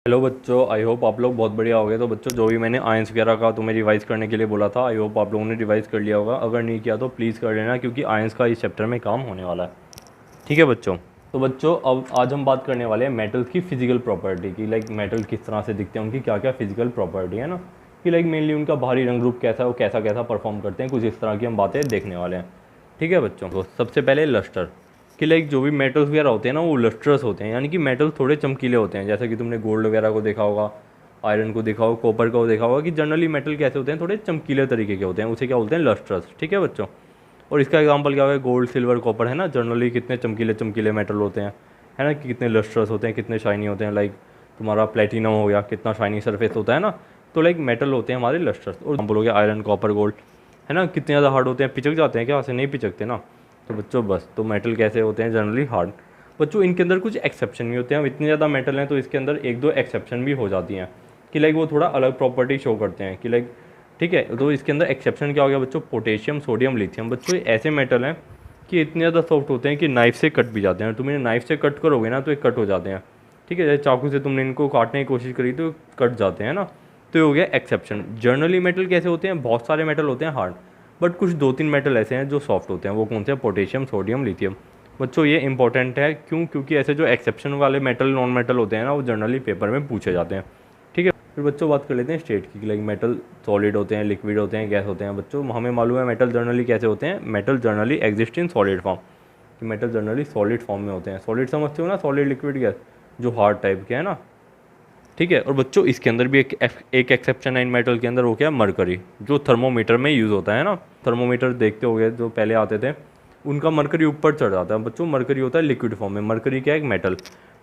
Hello बच्चों, I hope आप लोग बहुत बढ़िया हो गए। तो बच्चों, जो भी मैंने आयंस वगैरह का तुम्हें रिवाइज़ करने के लिए बोला था, आई होप आप लोगों ने रिवाइज़ कर लिया होगा। अगर नहीं किया तो प्लीज़ कर लेना, क्योंकि आयंस का इस चैप्टर में काम होने वाला है। ठीक है बच्चों। तो बच्चों, अब आज हम बात करने वाले हैं मेटल्स की फिजिकल प्रॉपर्टी की। लाइक मेटल किस तरह से दिखते हैं, उनकी क्या क्या फिजिकल प्रॉपर्टी है ना, कि लाइक मेनली उनका बाहरी रंग रूप कैसा है, वो कैसा कैसा परफॉर्म करते हैं, कुछ इस तरह की हम बातें देखने वाले हैं। ठीक है बच्चों। तो सबसे पहले लस्टर, कि लाइक जो भी मेटल्स वगैरह होते हैं ना, वो लस्ट्रस होते हैं, यानी कि मेटल थोड़े चमकीले होते हैं। जैसे कि तुमने गोल्ड वगैरह को देखा होगा, आयरन को देखा होगा, कॉपर को देखा होगा, कि जनरली मेटल कैसे होते हैं, थोड़े चमकीले तरीके के होते हैं। उसे क्या बोलते हैं? लस्ट्रस। ठीक है बच्चों। और इसका एग्जांपल क्या होगा? गोल्ड, सिल्वर, कॉपर है ना। जनरली कितने चमकीले चमकीले मेटल होते हैं, है ना, कि कितने लस्ट्रस होते हैं, कितने शाइनी होते हैं। लाइक तुम्हारा प्लेटिनम हो गया, कितना शाइनी सरफेस होता है ना। तो लाइक मेटल होते हैं हमारे लस्ट्रस। और एग्जाम्पल हो गया आयरन, कॉपर, गोल्ड, है ना। कितने ज़्यादा हार्ड होते हैं, पिचक जाते हैं क्या? ऐसे नहीं पिचकते ना। तो बच्चों बस, तो मेटल कैसे होते हैं? Generally hard. बच्चों, इनके अंदर कुछ एक्सेप्शन भी होते हैं। अब इतने ज़्यादा मेटल हैं तो इसके अंदर एक दो एक्सेप्शन भी हो जाती हैं, कि लाइक वो थोड़ा अलग प्रॉपर्टी शो करते हैं, कि लाइक ठीक है। तो इसके अंदर एक्सेप्शन क्या हो गया बच्चों? Potassium, sodium, lithium. बच्चों, ये ऐसे मेटल हैं कि इतने ज़्यादा सॉफ्ट होते हैं कि नाइफ से कट भी जाते हैं। तुम इन्हें नाइफ से कट करोगे ना तो ये कट हो जाते हैं। ठीक है, जैसे चाकू से तुमने इनको काटने की कोशिश करी तो कट जाते हैं ना। तो ये हो गया एक्सेप्शन। जर्नली मेटल कैसे होते हैं? बहुत सारे मेटल होते हैं हार्ड, बट कुछ दो तीन मेटल ऐसे हैं जो सॉफ्ट होते हैं। वो कौन से हैं? Potassium, sodium, lithium. बच्चों, ये इंपॉर्टेंट है। क्यों? क्योंकि ऐसे जो एक्सेप्शन वाले मेटल, नॉन मेटल होते हैं ना, वो जनरली पेपर में पूछे जाते हैं। ठीक है। फिर बच्चों बात कर लेते हैं स्टेट की। लाइक मेटल सॉलिड होते हैं, लिक्विड होते हैं, गैस होते हैं। बच्चों, हमें मालूम है मेटल जनरली कैसे होते हैं। Metal generally exist in solid form, कि मेटल जनरली सॉलिड फॉर्म में होते हैं। सॉलिड समझते हो ना, सॉलिड, लिक्विड, गैस, जो हार्ड टाइप के है ना। ठीक है। और बच्चों, इसके अंदर भी एक एक्सेप्शन है इन मेटल के अंदर। वो क्या है? मरकरी, जो थर्मोमीटर में यूज़ होता है ना। थर्मोमीटर देखते होगे जो पहले आते थे, उनका मरकरी ऊपर चढ़ जाता है। बच्चों, मरकरी होता है लिक्विड फॉर्म में। मरकरी क्या है? एक मेटल।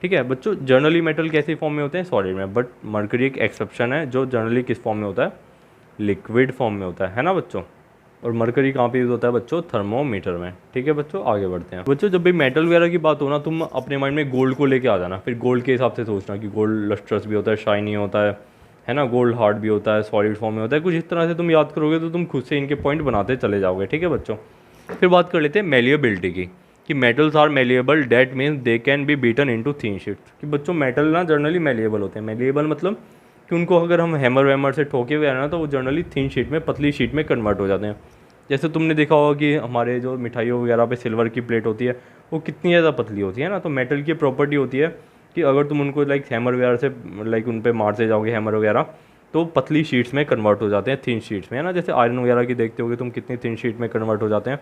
ठीक है बच्चों। जनरली मेटल कैसे फॉर्म में होते हैं? सॉलिड में। बट मरकरी एक एक्सेप्शन है, जो जनरली किस फॉर्म में होता है? लिक्विड फॉर्म में होता है ना बच्चों। और मरकरी कहाँ पे यूज़ होता है बच्चों? थर्मोमीटर में। ठीक है बच्चों, आगे बढ़ते हैं। बच्चों, जब भी मेटल वगैरह की बात हो ना, तुम अपने माइंड में गोल्ड को लेके आ जाना। फिर गोल्ड के हिसाब से सोचना कि गोल्ड लस्ट्रस भी होता है, शाइनी होता है ना। गोल्ड हार्ड भी होता है, सॉलिड फॉर्म में होता है। कुछ इस तरह से तुम याद करोगे तो तुम खुद से इनके पॉइंट बनाते चले जाओगे। ठीक है बच्चों। फिर बात कर लेते हैं मेलिएबिलिटी की, कि metals are malleable, that means they can be beaten into thin sheets. कि बच्चों, मेटल ना जनरली मेलिएबल होते हैं। मेलिएबल मतलब कि उनको अगर हम हैमर वैमर से ठोके हुए ना, तो वो जनरली थिन शीट में, पतली शीट में कन्वर्ट हो जाते हैं। जैसे तुमने देखा होगा कि हमारे जो मिठाइयों वगैरह पे सिल्वर की प्लेट होती है, वो कितनी ज़्यादा पतली होती है ना। तो मेटल की प्रॉपर्टी होती है कि अगर तुम उनको लाइक हैमर वगैरह से, लाइक उन पे मारते जाओगे हैमर वगैरह, तो पतली शीट्स में कन्वर्ट हो जाते हैं, थिन शीट्स में, है ना। जैसे आयरन वगैरह की देखते होगे तुम, कितनी थिन शीट में कन्वर्ट हो जाते हैं।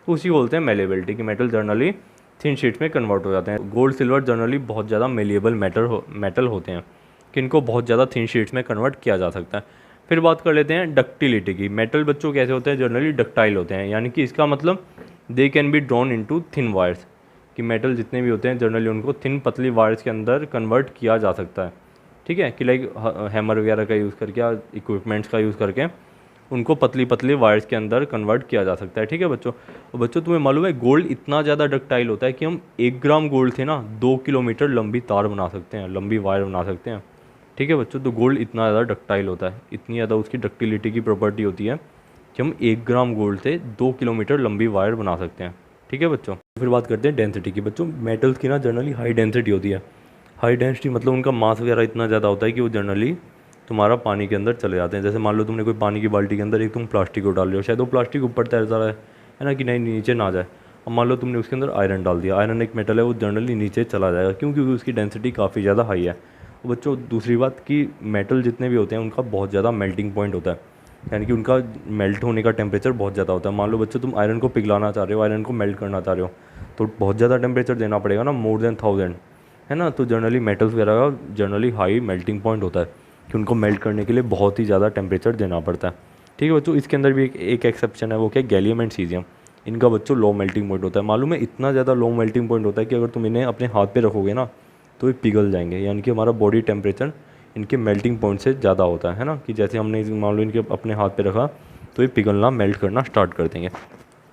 तो उसी बोलते हैं मेलेबिलिटी, कि मेटल जनरली थिन शीट्स में कन्वर्ट हो जाते हैं। गोल्ड, सिल्वर जनरली बहुत ज़्यादा मेलिएबल मेटल होते हैं, कि इनको बहुत ज़्यादा थिन शीट्स में कन्वर्ट किया जा सकता है। फिर बात कर लेते हैं डक्टिलिटी की। मेटल बच्चों कैसे होते हैं? जनरली डक्टाइल होते हैं, यानी कि इसका मतलब दे can be drawn into thin wires, कि मेटल जितने भी होते हैं जनरली उनको थिन पतली वायर्स के अंदर कन्वर्ट किया जा सकता है। ठीक है, कि लाइक हैमर वगैरह का यूज़ करके या इक्विपमेंट्स का यूज़ करके उनको पतली पतली वायर्स के अंदर कन्वर्ट किया जा सकता है। ठीक है बच्चों। और बच्चों, तुम्हें मालूम है गोल्ड इतना ज़्यादा डक्टाइल होता है कि हम 1 ग्राम गोल्ड से ना 2 किलोमीटर लंबी तार बना सकते हैं, लंबी वायर बना सकते हैं। ठीक है बच्चों। तो गोल्ड इतना ज़्यादा डक्टाइल होता है, इतनी ज़्यादा उसकी डक्टिलिटी की प्रॉपर्टी होती है कि हम 1 ग्राम गोल्ड से 2 किलोमीटर लंबी वायर बना सकते हैं। ठीक है बच्चों। फिर बात करते हैं डेंसिटी की। बच्चों, मेटल्स की ना जनरली हाई डेंसिटी होती है। हाई डेंसिटी मतलब उनका मास वगैरह इतना ज़्यादा होता है कि वो जनरली तुम्हारा पानी के अंदर चले जाते हैं। जैसे मान लो तुमने कोई पानी की बाल्टी के अंदर एक तुम प्लास्टिक को डाल रहे हो, शायद वो प्लास्टिक ऊपर तैर जा रहा है ना, कि नहीं नीचे ना जाए। अब मान लो तुमने उसके अंदर आयरन डाल दिया। आयरन एक मेटल है, वो जनरली नीचे चला जाएगा। क्यों? क्योंकि उसकी डेंसिटी काफ़ी ज़्यादा हाई है। और बच्चों, दूसरी बात कि मेटल जितने भी होते हैं उनका बहुत ज़्यादा मेल्टिंग पॉइंट होता है, यानी कि उनका मेल्ट होने का टेम्परेचर बहुत ज़्यादा होता है। मान लो बच्चों, तुम आयरन को पिघलाना चाह रहे हो, आयरन को मेल्ट करना चाह रहे हो, तो बहुत ज़्यादा टेम्परेचर देना पड़ेगा ना, मोर देन 1000, है ना। तो जनरली मेटल्स वगैरह का जनरली हाई मेल्टिंग पॉइंट होता है, कि उनको मेल्ट करने के लिए बहुत ही ज़्यादा टेम्परेचर देना पड़ता है। ठीक है बच्चों। इसके अंदर भी एक एक्सेप्शन है, वो क्या? Gallium and caesium. इनका बच्चों लो मेल्टिंग पॉइंट होता है। मालूम है, इतना ज़्यादा लो मेल्टिंग पॉइंट होता है कि अगर तुम इन्हें अपने हाथ पे रखोगे ना तो ये पिघल जाएंगे, यानी कि हमारा बॉडी टेम्परेचर इनके मेल्टिंग पॉइंट से ज़्यादा होता है ना। कि जैसे हमने मान लो इनके अपने हाथ पे रखा तो ये पिघलना, मेल्ट करना स्टार्ट कर देंगे।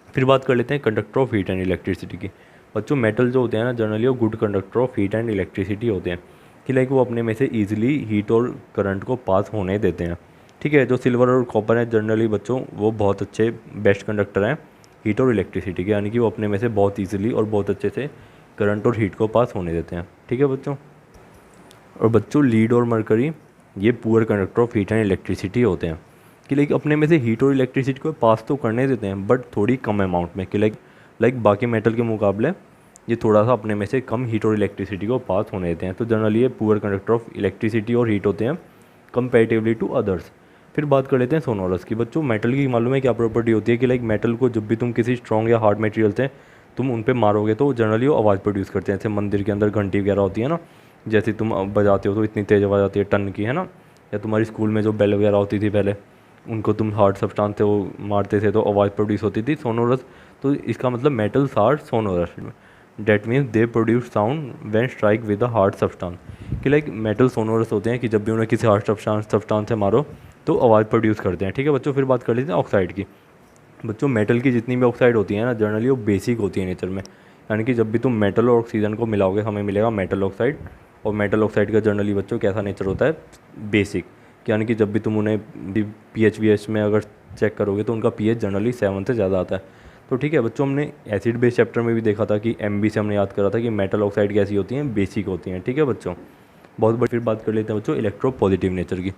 फिर बात कर लेते हैं conductor of heat and electricity की। बच्चों, मेटल जो होते हैं ना जनरली वो good conductor of heat and electricity होते हैं, कि लाइक वो अपने में से ईजिली हीट और करंट को पास होने देते हैं। ठीक है। जो सिल्वर और कॉपर है जनरली बच्चों, वो बहुत अच्छे बेस्ट कंडक्टर हैं हीट और इलेक्ट्रिसिटी के, यानी कि वो अपने में से बहुत ईजिली और बहुत अच्छे से करंट और हीट को पास होने देते हैं। ठीक है बच्चों। और बच्चों लीड और मरकरी ये poor conductor of heat and electricity होते हैं कि लाइक अपने में से हीट और इलेक्ट्रिसिटी को पास तो करने देते हैं बट थोड़ी कम अमाउंट में, कि लाइक बाकी मेटल के मुकाबले ये थोड़ा सा अपने में से कम हीट और इलेक्ट्रिसिटी को पास होने देते हैं। तो जनरली ये पुअर कंडक्टर ऑफ इलेक्ट्रिसिटी और हीट होते हैं कंपेरेटिवली टू अदर्स। फिर बात कर लेते हैं सोनोरस की। बच्चों मेटल की मालूम है क्या प्रॉपर्टी होती है कि लाइक मेटल को जब भी तुम किसी स्ट्रॉन्ग या हार्ड मटेरियल से तुम उन पे मारोगे तो जनरली वो आवाज़ प्रोड्यूस करते हैं। जैसे मंदिर के अंदर घंटी वगैरह होती है ना, जैसे तुम बजाते हो तो इतनी तेज़ आवाज़ आती है टन की, है ना। या तुम्हारी स्कूल में जो बेल वगैरह होती थी पहले, उनको तुम हार्ड सब्सटेंस से वो मारते थे तो आवाज़ प्रोड्यूस होती थी, सोनोरस। तो इसका मतलब metals are sonorous, that means they produce sound when strike with a hard substance. कि लाइक मेटल सोनोरस होते हैं कि जब भी उन्हें किसी हार्ड सब्सटेंस से मारो तो आवाज़ प्रोड्यूस करते हैं। ठीक है बच्चों, फिर बात कर लेते हैं ऑक्साइड की। बच्चों मेटल की जितनी भी ऑक्साइड होती है ना जनरली वो बेसिक होती है नेचर में, यानी कि जब भी तुम मेटल और ऑक्सीजन को मिलाओगे हमें मिलेगा मेटल ऑक्साइड। और मेटल ऑक्साइड का जनरली बच्चों कैसा नेचर होता है, बेसिक। यानी कि जब भी तुम उन्हें pH में अगर चेक करोगे तो उनका pH जनरली 7 से ज़्यादा आता है। तो ठीक है बच्चों, हमने एसिड बेस चैप्टर में भी देखा था कि MB से हमने याद करा था कि मेटल ऑक्साइड कैसी होती हैं, बेसिक होती हैं। ठीक है बच्चों, बहुत बड़ी। फिर बात कर लेते हैं बच्चों इलेक्ट्रो पॉजिटिव नेचर की।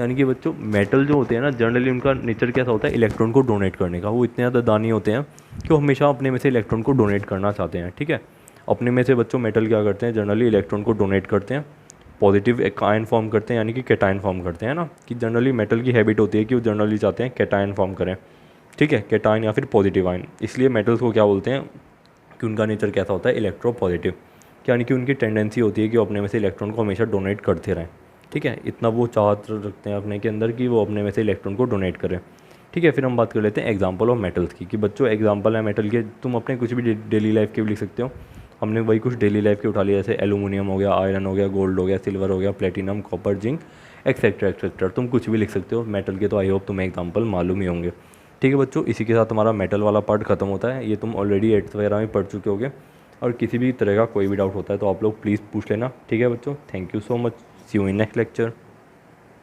यानी कि बच्चों मेटल जो होते हैं ना जनरली उनका नेचर कैसा होता है, इलेक्ट्रॉन को डोनेट करने का। वो इतने ज़्यादा दानी होते हैं कि वो हमेशा अपने में से इलेक्ट्रॉन को डोनेट करना चाहते हैं। ठीक है, अपने में से बच्चों मेटल क्या करते हैं, जनरली इलेक्ट्रॉन को डोनेट करते हैं, पॉजिटिव एक आयन फॉर्म करते हैं, यानी कि कैटायन फॉर्म करते हैं ना। कि जनरली मेटल की हैबिट होती है कि वो जनरली चाहते हैं कैटायन फॉर्म करें। ठीक है, कैटायन या फिर पॉजिटिव आयन। इसलिए मेटल्स को क्या बोलते हैं कि उनका नेचर कैसा होता है, इलेक्ट्रो पॉजिटिव। यानी कि उनकी टेंडेंसी होती है कि वो अपने में से इलेक्ट्रॉन को हमेशा डोनेट करते रहें। ठीक है, इतना वो चाहत रखते हैं अपने के अंदर कि वो अपने में से इलेक्ट्रॉन को डोनेट करें। ठीक है, फिर हम बात कर लेते हैं एग्जांपल ऑफ मेटल्स की। कि बच्चों एग्जांपल है मेटल के, तुम अपने कुछ भी डेली लाइफ के भी लिख सकते हो। हमने वही कुछ डेली लाइफ के उठा लिया, जैसे एलुमिनियम हो गया, आयरन हो गया, गोल्ड हो गया, सिल्वर हो गया, platinum, copper, zinc, etcetera etcetera. तुम कुछ भी लिख सकते हो मेटल के, तो आई होप तुम्हें एग्जाम्पल मालूम ही होंगे। ठीक है बच्चों, इसी के साथ हमारा मेटल वाला पार्ट खत्म होता है। ये तुम ऑलरेडी 8th वगैरह में पढ़ चुके होगे। और किसी भी तरह का कोई भी डाउट होता है तो आप लोग प्लीज़ पूछ लेना। ठीक है बच्चों, thank you so much, see you in next lecture.